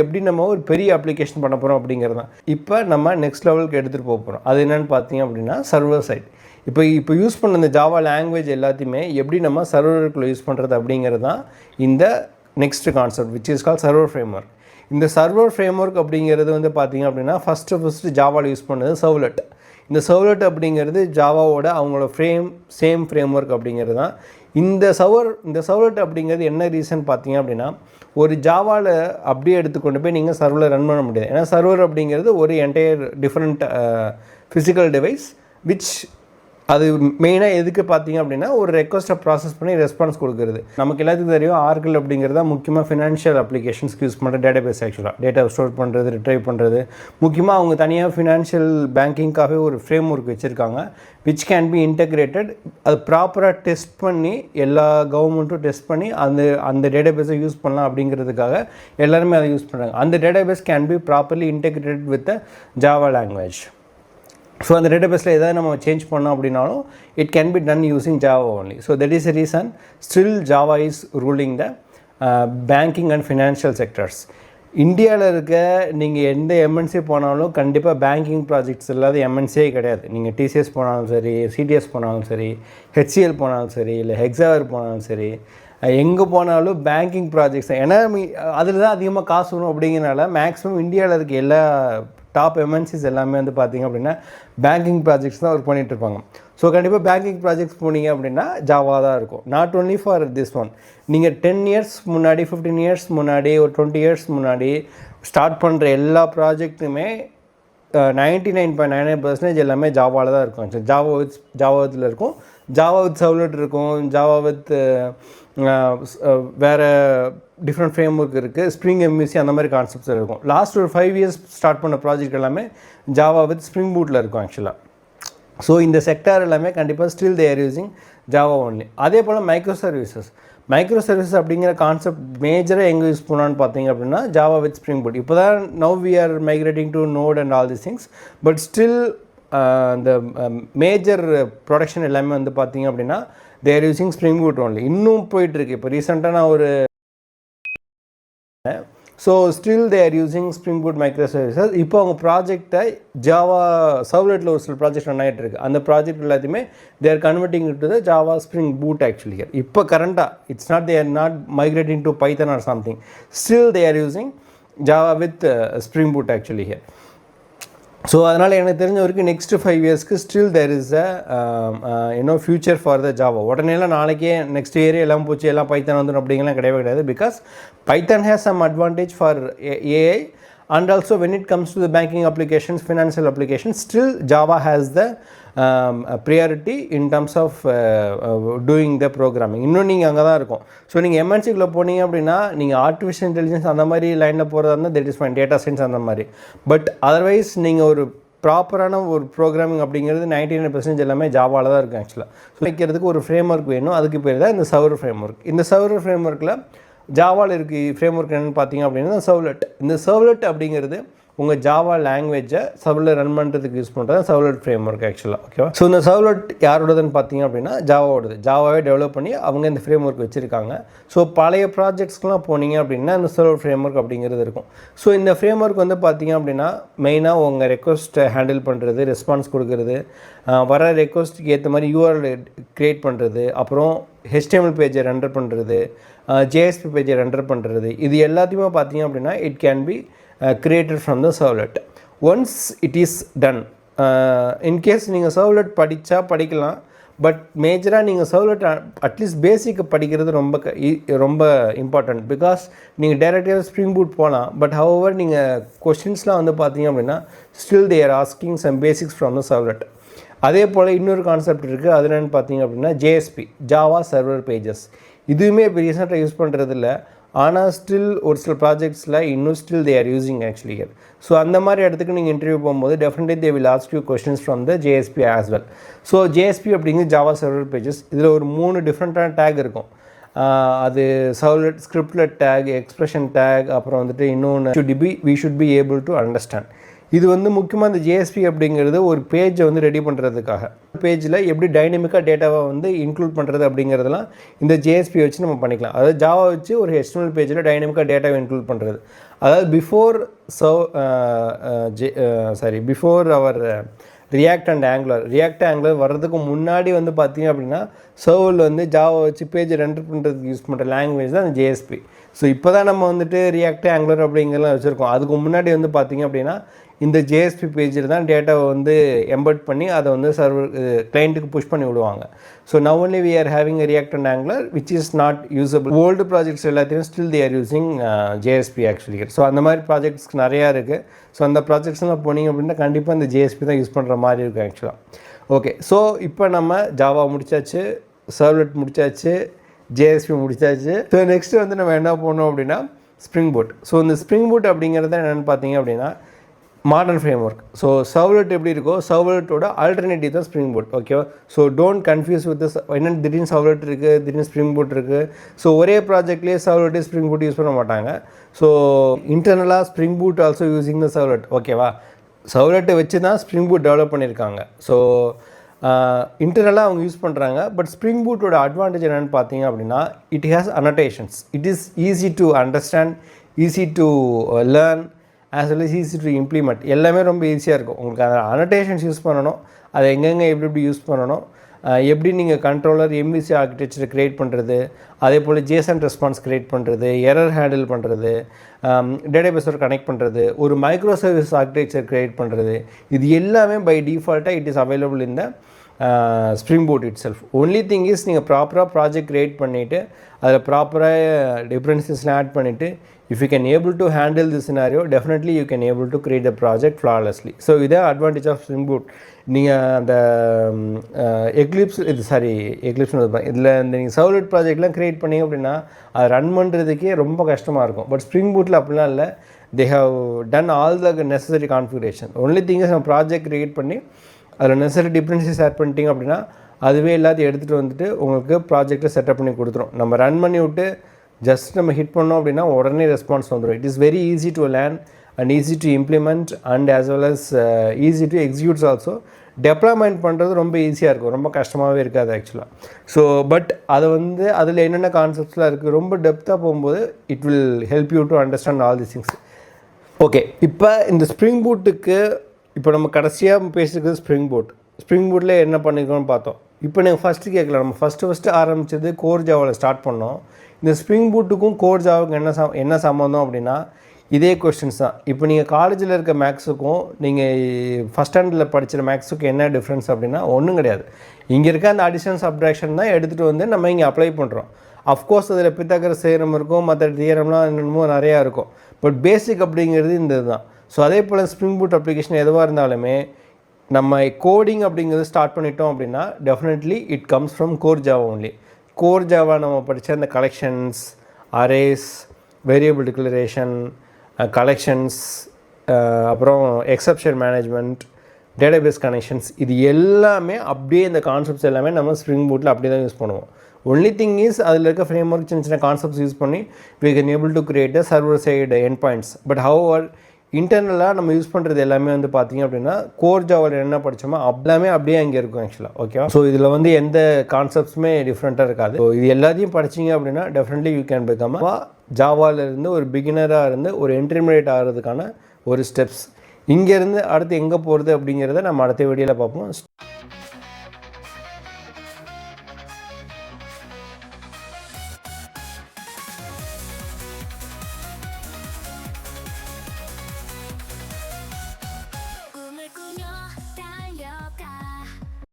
எப்படி நம்ம ஒரு பெரிய அப்ளிகேஷன் பண்ண போகிறோம் அப்படிங்கிறது தான். இப்போ நம்ம நெக்ஸ்ட் லெவலுக்கு எடுத்துகிட்டு போக போகிறோம். அது என்னென்னு பார்த்தீங்க அப்படின்னா சர்வர் சைட். இப்போ யூஸ் பண்ண இந்த ஜாவா லாங்குவேஜ் எல்லாத்தையுமே எப்படி நம்ம சர்வருக்குள்ளே யூஸ் பண்ணுறது அப்படிங்கிறது தான் இந்த next concept which is call server framework. இந்த சர்வர் ஃப்ரேம்வொர்க் அப்படிங்கிறது வந்து பார்த்தீங்க அப்படின்னா ஃபஸ்ட்டு ஜாவாவில் யூஸ் பண்ணது சர்வ்லெட். இந்த சர்வ்லெட் அப்படிங்கிறது ஜாவாவோட அவங்களோட சேம் ஃப்ரேம்வொர்க் அப்படிங்கிறது தான். இந்த சர்வ்லெட் அப்படிங்கிறது என்ன ரீசன் பார்த்தீங்க அப்படின்னா, ஒரு ஜாவாவில் அப்படியே எடுத்துக்கொண்டு போய் நீங்கள் சர்வரில் ரன் பண்ண முடியாது. ஏன்னா சர்வர் அப்படிங்கிறது ஒரு entire different physical device which அது மெயினாக எதுக்கு பார்த்தீங்க அப்படின்னா ஒரு ரெக்வஸ்ட்டை ப்ராசஸ் பண்ணி ரெஸ்பான்ஸ் கொடுக்குறது. நமக்கு எல்லாத்துக்கும் தெரியும் ஆர்கிள் அப்படிங்கிறது தான் முக்கியமாக ஃபினான்ஷியல் அப்ளிகேஷன்ஸ்க்கு யூஸ் பண்ணுற டேட்டாபேஸ். ஆக்சுவலாக டேட்டா ஸ்டோர் பண்ணுறது, ரிட்ரைவ் பண்ணுறது, முக்கியமாக அவங்க தனியாக ஃபினான்ஷியல் பேங்கிங்காகவே ஒரு ஃப்ரேம் ஒர்க் வச்சுருக்காங்க விச் கேன் பி இன்டெகிரேட்டட். அது ப்ராப்பராக டெஸ்ட் பண்ணி எல்லா கவர்மெண்ட்டும் டெஸ்ட் பண்ணி அந்த டேட்டாபேஸை யூஸ் பண்ணலாம் அப்படிங்கிறதுக்காக எல்லாருமே அதை யூஸ் பண்ணுறாங்க. அந்த database can be properly integrated with the Java language. So அந்த டேட்டாபேஸில் எதாவது நம்ம சேஞ்ச் பண்ணோம் அப்படின்னாலும் it can be done using Java only. So that is a reason still Java is ruling the banking and financial sectors. இந்தியாவில் இருக்க நீங்கள் எந்த எம்என்சி போனாலும் கண்டிப்பாக பேங்கிங் ப்ராஜெக்ட்ஸ் இல்லாத எம்என்சியே கிடையாது. நீங்கள் டிசிஎஸ் போனாலும் சரி, சிடிஎஸ் போனாலும் சரி, ஹெச்சிஎல் போனாலும் சரி, இல்லை ஹெக்ஸாவர் போனாலும் சரி, எங்கே போனாலும் பேங்கிங் ப்ராஜெக்ட்ஸ். ஏன்னா அதில் தான் அதிகமாக காசு வரும் அப்படிங்கிறனால மேக்ஸிமம் இந்தியாவில் இருக்க எல்லா டாப் எம்என்சிஸ் எல்லாமே வந்து பார்த்திங்க அப்படின்னா பேங்கிங் ப்ராஜெக்ட்ஸ் தான் ஒர்க் பண்ணிகிட்டு இருப்பாங்க. ஸோ கண்டிப்பாக பேங்கிங் ப்ராஜெக்ட்ஸ் போனீங்க அப்படின்னா ஜாவா தான் இருக்கும். Not only for this one. நீங்கள் 10 இயர்ஸ் முன்னாடி, 15 இயர்ஸ் முன்னாடி, ஒரு 20 இயர்ஸ் முன்னாடி ஸ்டார்ட் பண்ணுற எல்லா ப்ராஜெக்ட்டுமே 99.99% எல்லாமே ஜாவாவில் தான் இருக்கும். ஜாவாவில் இருக்கும், ஜாவா வித் சர்வ்லெட் இருக்கும், ஜாவா வித் வேறு டிஃப்ரெண்ட் ஃப்ரேம் ஒர்க் இருக்குது, ஸ்ப்ரிங் எம்யூசி அந்த மாதிரி கான்செப்ட்ஸ் இருக்கும். லாஸ்ட் ஒரு 5 இயர்ஸ் ஸ்டார்ட் பண்ண ப்ராஜெக்ட் எல்லாமே ஜாவா வித் ஸ்ப்ரிங் பூட்டில் இருக்கும் ஆக்சுவலாக. ஸோ இந்த செக்டார் எல்லாமே கண்டிப்பாக still they are using Java only. அதே போல் மைக்ரோ சர்வீசஸ் அப்படிங்கிற கான்செப்ட் மேஜராக எங்கே யூஸ் பண்ணான்னு பார்த்தீங்க அப்படின்னா ஜாவா வித் ஸ்ப்ரிங் பூட். இப்போ தான் now we are migrating to node and all this things. But still இந்த மேஜர் ப்ரொடக்ஷன் எல்லாமே வந்து பார்த்தீங்க அப்படின்னா they are using spring boot only. இன்னும் போயிட்டுருக்கு. இப்போ ரீசெண்டாக நான் ஒரு so still they are using spring boot micro services. இப்போ அவங்க ப்ராஜெக்டை ஜாவா சர்வ்லெட்டில் ஒரு சில ப்ராஜெக்ட் ரன் ஆகிட்டு இருக்குது. அந்த ப்ராஜெக்ட் எல்லாத்தையுமே they are converting to the Java Spring Boot actually. இப்போ கரண்ட்டாக it's not they are not migrating to Python or something. Still they are using Java with Spring Boot actually here. So அதனால் எனக்கு தெரிஞ்ச வரைக்கும் next 5 இயர்ஸ்க்கு still there is a future for the Java. உடனேலாம் நாளைக்கே next இயரே எல்லாம் போச்சு எல்லாம் பைத்தன் வந்துடும் அப்படிங்கலாம் கிடையாது. Because Python has some advantage for AI and also when it comes to the banking applications, financial applications, still Java has the priority in terms of doing the programming. இன்னும் நீங்கள் அங்கே தான் இருக்கும். ஸோ நீங்கள் எம்என்சிக்குள்ளே போனீங்க அப்படின்னா நீங்கள் ஆர்டிஃபிஷியல் இன்டெலிஜென்ஸ் அந்த மாதிரி லைனில் போகிறதா இருந்தால் that is fine, data science அந்த மாதிரி. பட் அதர்வைஸ் நீங்கள் ஒரு ப்ராப்பரான ஒரு ப்ரோக்ராமிங் அப்படிங்கிறது 99% எல்லாமே ஜாவாவில் தான் இருக்கும் ஆக்சுவலாக. ஸோ வைக்கிறதுக்கு ஒரு ஃப்ரேம் ஒர்க் வேணும். அதுக்கு பேர் தான் இந்த சர்வர் ஃப்ரேம் ஒர்க். இந்த சர்வர் ஃப்ரேம் ஒர்க்கில் ஜாவாவில் இருக்குது ஃப்ரேம் ஒர்க் என்னென்னு பார்த்தீங்க அப்படின்னா சர்வ்லெட். இந்த சர்வ்லெட் அப்படிங்கிறது உங்கள் ஜாவா லாங்குவேஜை சர்வரில் ரன் பண்ணுறதுக்கு யூஸ் பண்ணுறது சர்வ்லெட் ஃப்ரேம் ஒர்க் ஆக்சுவலாக. ஓகேவா? ஸோ இந்த சர்வ்லெட் யாரோடதுன்னு பார்த்தீங்க அப்படின்னா ஜாவாவோடது. ஜாவாவே டெவலப் பண்ணி அவங்க இந்த ஃப்ரேம் ஒர்க் வச்சுருக்காங்க. ஸோ பழைய ப்ராஜெக்ட்ஸ்க்கெலாம் போனீங்க அப்படின்னா இந்த சர்வர் ஃப்ரேம் ஒர்க் அப்படிங்கிறது இருக்கும். ஸோ இந்த ஃப்ரேம் ஒர்க் வந்து பார்த்தீங்க அப்படின்னா மெயினாக உங்கள் ரெக்வஸ்ட்டை ஹேண்டில் பண்ணுறது, ரெஸ்பான்ஸ் கொடுக்குறது, வர ரெக்வஸ்ட்டுக்கு ஏற்ற மாதிரி யூஆர்எல் க்ரியேட் பண்ணுறது, அப்புறம் HTML பேஜை ரெண்டர் பண்ணுறது, JSP பேஜை ரெண்டர் பண்ணுறது, இது எல்லாத்தையுமே பார்த்தீங்க அப்படின்னா it can be created from the servlet. Once it is done, in case நீங்கள் servlet படிக்கலாம். பட் மேஜராக நீங்கள் சர்வ்லெட் அட்லீஸ்ட் பேசிக்கை படிக்கிறது ரொம்ப இம்பார்ட்டண்ட். பிகாஸ் நீங்கள் டைரெக்டாக ஸ்ப்ரிங் பூட் போகலாம். பட் ஹவவர் நீங்கள் கொஸ்டின்ஸ்லாம் வந்து பார்த்தீங்க அப்படின்னா still they are asking some basics from the servlet. அதே போல் இன்னொரு கான்செப்ட் இருக்குது. அது என்னென்னு பார்த்தீங்க அப்படின்னா JSP, ஜாவா சர்வர் பேஜஸ். இதுவுமே இப்போ ரீசெண்டாக யூஸ் பண்ணுறது இல்லை. ஆனால் ஸ்டில் ஒரு சில ப்ராஜெக்ட்ஸில் இன்னும் still they are using actually here. So அந்த மாதிரி இடத்துக்கு நீங்கள் இன்டர்வியூ போகும்போது definitely they will ask you questions from the JSP as well. So JSP அப்படிங்கிறது ஜாவா சர்வர் பேஜஸ். இதில் ஒரு 3 டிஃப்ரெண்ட்டான டேக் இருக்கும். அது servlet, scriptlet tag, expression tag, அப்புறம் வந்துட்டு இன்னொன்று we should be able to understand. இது வந்து முக்கியமாக இந்த ஜேஎஸ்பி அப்படிங்கிறது ஒரு பேஜை வந்து ரெடி பண்ணுறதுக்காக, பேஜில் எப்படி டைனமிக்காக டேட்டாவை வந்து இன்க்ளூட் பண்ணுறது அப்படிங்கிறதெல்லாம் இந்த ஜேஎஸ்பி வச்சு நம்ம பண்ணிக்கலாம். அதாவது ஜாவா வச்சு ஒரு HTML பேஜில் டைனமிக்காக டேட்டாவை இன்க்ளூட் பண்ணுறது. அதாவது before our React and Angular வர்றதுக்கு முன்னாடி வந்து பார்த்திங்க அப்படின்னா சர்வரில் வந்து ஜாவா வச்சு பேஜ் ரெண்டர் பண்ணுறதுக்கு யூஸ் பண்ணுற லாங்குவேஜ் தான் அந்த ஜேஎஸ்பி. ஸோ இப்போ தான் நம்ம வந்துட்டு ரியாக்ட் ஆங்குலர் அப்படிங்கிறலாம் வச்சுருக்கோம். அதுக்கு முன்னாடி வந்து பார்த்திங்க அப்படின்னா இந்த ஜேஎஸ்பி பேஜில் தான் டேட்டாவை வந்து எம்பெட் பண்ணி அதை வந்து சர்வர் கிளைண்ட்டுக்கு புஷ் பண்ணி விடுவாங்க. So now only we are having a React and Angular which is not usable. Old projects எல்லாத்தையும் still they are using JSP actually. So அந்த மாதிரி ப்ராஜெக்ட்ஸ்க்கு நிறையா இருக்குது. ஸோ அந்த ப்ராஜெக்ட்ஸ்லாம் போனீங்க அப்படின்னா கண்டிப்பாக இந்த ஜேஎஸ்பி தான் யூஸ் பண்ணுற மாதிரி இருக்கும் ஆக்சுவலாக. ஓகே, ஸோ இப்போ நம்ம ஜாவா முடிச்சாச்சு, சர்வ்லெட் முடிச்சாச்சு, ஜேஎஸ்பி முடிச்சாச்சு. ஸோ நெக்ஸ்ட்டு வந்து நம்ம என்ன பண்ணோம் அப்படின்னா ஸ்ப்ரிங் பூட். ஸோ இந்த ஸ்ப்ரிங் பூட் அப்படிங்கிறது என்னென்னு பார்த்தீங்க அப்படின்னா modern frame work. So servlet எப்படி இருக்கோ சர்வ்லெட்டோட ஆல்டர்னேட்டிவ் தான் ஸ்ப்ரிங் பூட். ஓகேவா? ஸோ டோன்ட் கன்ஃபியூஸ் வித் என்ன திடீர்னு சர்வ்லெட் இருக்குது, திடீர்னு ஸ்ப்ரிங் பூட் இருக்குது. ஸோ ஒரே ப்ராஜெக்ட்லேயே சர்வ்லெட்டு ஸ்ப்ரிங் பூட் யூஸ் பண்ண மாட்டாங்க. ஸோ இன்டர்னலாக Spring Boot also using the servlet. ஓகேவா? சர்வ்லெட்டை வச்சு தான் ஸ்ப்ரிங் பூட் டெவலப் பண்ணியிருக்காங்க. ஸோ இன்டர்னலாக அவங்க யூஸ் பண்ணுறாங்க. பட் ஸ்ப்ரிங் பூட்டோட அட்வான்டேஜ் என்னென்னு பார்த்தீங்க அப்படின்னா it has annotations. It is easy to understand, easy to learn, as well is easy to implement. எல்லாமே ரொம்ப ஈஸியாக இருக்கும். உங்களுக்கு அந்த அனோட்டேஷன்ஸ் யூஸ் பண்ணணும், அதை எங்கெங்கே எப்படி யூஸ் பண்ணணும், எப்படி நீங்கள் கண்ட்ரோலர் MVC ஆர்கிடெக்சரை க்ரியேட் பண்ணுறது, அதே போல் JSON ரெஸ்பான்ஸ் க்ரியேட் பண்ணுறது, எரர் ஹேண்டில் பண்ணுறது, டேட்டாபேஸோட கனெக்ட் பண்ணுறது, ஒரு மைக்ரோ சர்வீஸ் ஆர்கிடெக்சர் க்ரியேட் பண்ணுறது, இது எல்லாமே பை டிஃபால்ட்டாக it is available in the spring boot it self. Only thing is நீங்கள் ப்ராப்பராக ப்ராஜெக்ட் க்ரியேட் பண்ணிவிட்டு அதில் ப்ராப்பராக டிஃப்ரென்சஸ்லாம் ஆட் பண்ணிவிட்டு if you can able to handle this scenario, definitely you can able to create the project flawlessly. So இதான் advantage of Spring Boot. நீங்கள் அந்த Eclipse இதில் இந்த நீங்கள் சர்வ்லெட் ப்ராஜெக்ட்லாம் க்ரியேட் பண்ணிங்க அப்படின்னா அதை ரன் பண்ணுறதுக்கே ரொம்ப கஷ்டமாக இருக்கும். பட் ஸ்ப்ரிங் பூட்டில் அப்படிலாம் இல்லை. they have done all the necessary configuration. only thing is நம்ம ப்ராஜெக்ட் க்ரியேட் பண்ணி அதில் நெசசரி டிஃப்ரென்சஸ் ஆட் பண்ணிட்டீங்க அப்படின்னா அதுவே எல்லாத்தையும் எடுத்துகிட்டு வந்துட்டு உங்களுக்கு ப்ராஜெக்டை செட்டப் பண்ணி கொடுத்துரும். நம்ம ரன் பண்ணி விட்டு ஜஸ்ட் நம்ம ஹிட் பண்ணோம் அப்படின்னா உடனே ரெஸ்பான்ஸ் வந்துடும். It is very easy to learn and easy to implement and as well as easy to executes also. Deployment பண்ணுறது ரொம்ப ஈஸியாக இருக்கும், ரொம்ப கஷ்டமாகவே இருக்காது ஆக்சுவலாக. ஸோ பட் அதை வந்து அதில் என்னென்ன கான்செப்ட்ஸ்லாம் இருக்குது ரொம்ப டெப்த்தாக போகும்போது it will help you to understand all this things. Okay, இப்போ இந்த ஸ்ப்ரிங் பூட்டுக்கு இப்போ நம்ம கடைசியாக பேசியிருக்கிறது ஸ்ப்ரிங் பூட். ஸ்ப்ரிங் பூட்டில் என்ன பண்ணிக்கணும்னு பார்த்தோம். இப்போ நீங்கள் ஃபஸ்ட்டு கேட்கலாம், நம்ம ஃபஸ்ட்டு ஆரம்பித்தது கோர் ஜாவாவில் ஸ்டார்ட் பண்ணோம். இந்த ஸ்ப்ரிங் பூட்டுக்கும் கோர் ஜாவுக்கும் என்ன சம்மந்தம் அப்படின்னா இதே கொஸ்டின்ஸ் தான். இப்போ நீங்கள் காலேஜில் இருக்க மேக்ஸுக்கும் நீங்கள் ஃபஸ்ட் ஸ்டாண்டர்டில் படிச்சிருக்க மேக்ஸுக்கும் என்ன டிஃப்ரென்ஸ் அப்படின்னா ஒன்றும் கிடையாது. இங்கே இருக்க அந்த அடிஷன் சப்ட்ராக்ஷன் தான் எடுத்துகிட்டு வந்து நம்ம இங்கே அப்ளை பண்ணுறோம். அஃப்கோர்ஸ் அதில் பித்தாகரஸ் தியரம் இருக்கும், மற்ற தியரம்லாம் என்னென்னமோ நிறையா இருக்கும். பட் பேசிக் அப்படிங்கிறது இந்த இதுதான். ஸோ அதே போல் ஸ்ப்ரிங் பூட் அப்ளிகேஷன் எதுவாக இருந்தாலுமே நம்ம கோடிங் அப்படிங்கிறது ஸ்டார்ட் பண்ணிட்டோம் அப்படின்னா definitely it comes from core Java only. Core Java நம்ம படித்த அந்த collections, arrays, variable declaration, collections, அப்புறம் எக்ஸப்ஷன் மேனேஜ்மெண்ட், டேட்டாபேஸ் கனெக்ஷன்ஸ், இது எல்லாமே அப்படியே இந்த கான்செப்ட்ஸ் எல்லாமே நம்ம ஸ்ப்ரிங் பூட்டில் அப்படியே தான் யூஸ் பண்ணுவோம். ஒன்லி திங் இஸ் அதில் இருக்க ஃப்ரேம் ஒர்க் சின்ன கான்செப்ட்ஸ் யூஸ் பண்ணி we can able to create a server side endpoints. But however இன்டர்னலாக நம்ம யூஸ் பண்ணுறது எல்லாமே வந்து பார்த்திங்க அப்படின்னா கோர் ஜாவாவில் என்ன படித்தோமோ எல்லாமே அப்படியே அங்கே இருக்கும் ஆக்சுவலாக. ஓகேவா? ஸோ இதில் வந்து எந்த கான்செப்ட்ஸுமே டிஃப்ரெண்ட்டாக இருக்காது. ஸோ இது எல்லாத்தையும் படிச்சிங்க அப்படின்னா டெஃபினெட்லி யூ கேன் பிகம் ஜாவாவிலேருந்து ஒரு பிகினராக இருந்து ஒரு இன்டர்மீடியேட் ஆகிறதுக்கான ஒரு ஸ்டெப்ஸ். இங்கேருந்து அடுத்து எங்கே போகிறது அப்படிங்கிறத நம்ம அடுத்த வீடியோவில் பார்ப்போம்.